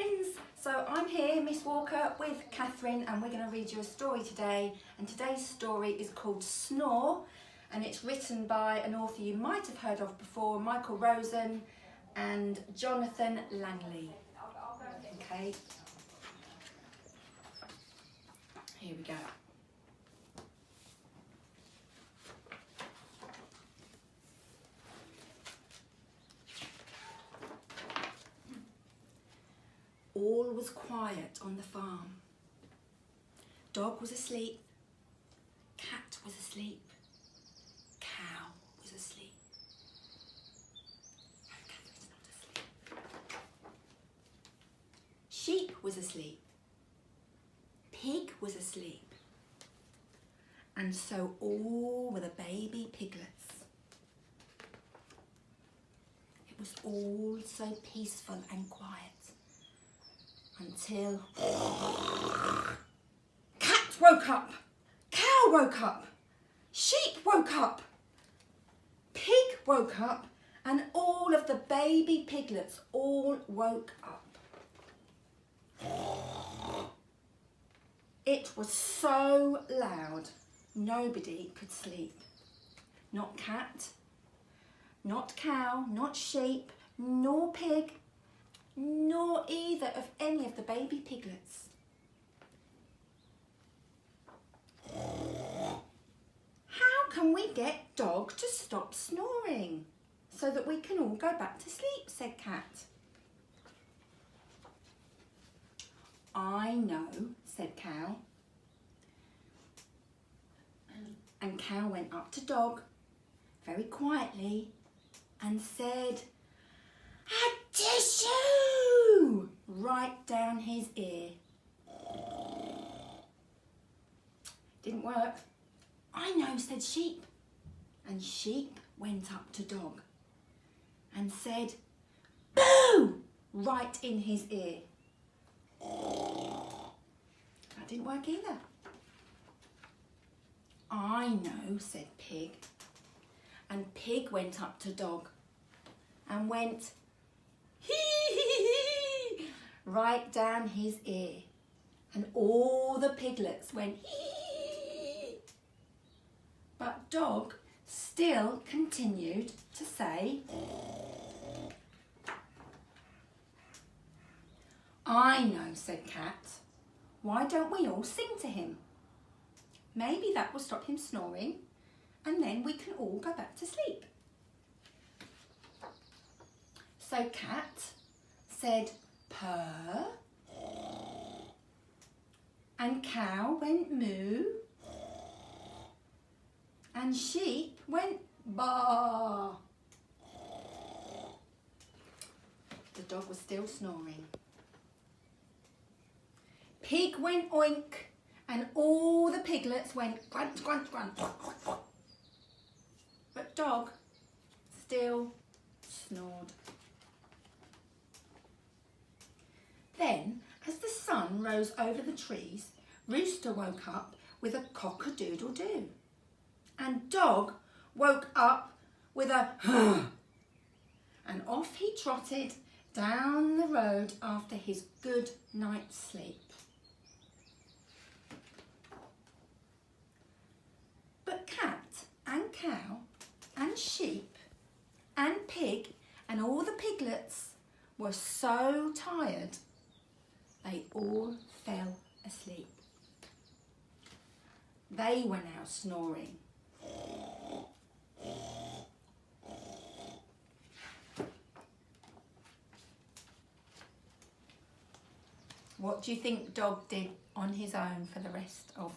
friends, so I'm here, Miss Walker, with Catherine, and we're going to read you a story today. And today's story is called Snore, and it's written by an author you might have heard of before, Michael Rosen and Jonathan Langley. Okay, here we go. All was quiet on the farm. Dog was asleep, cat was asleep, cow was asleep. No, Catherine's not asleep. Sheep was asleep, pig was asleep, and so all were the baby piglets. It was all so peaceful and quiet. Until cat woke up, cow woke up, sheep woke up, pig woke up, and all of the baby piglets all woke up. It was so loud, nobody could sleep. Not cat, not cow, not sheep, nor pig, nor either of any of the baby piglets. How can we get Dog to stop snoring so that we can all go back to sleep, said Cat. I know, said Cow. And Cow went up to Dog very quietly and said, "A tissue!" right down his ear. Didn't work. I know, said Sheep. And Sheep went up to Dog and said, "Boo!" right in his ear. That didn't work either. I know, said Pig. And Pig went up to Dog and went, hee, right down his ear, and all the piglets went hee. But Dog still continued to say, I know, said Cat. Why don't we all sing to him? Maybe that will stop him snoring, and then we can all go back to sleep. So Cat said purr, and Cow went moo, and Sheep went baa. The Dog was still snoring. Pig went oink, and all the piglets went grunt, grunt, grunt. But Dog still snored. Then, as the sun rose over the trees, Rooster woke up with a cock-a-doodle-doo. And Dog woke up with a huh. And off he trotted down the road after his good night's sleep. But Cat and Cow and Sheep and Pig and all the piglets were so tired they all fell asleep. They were now snoring. What do you think Dog did on his own for the rest of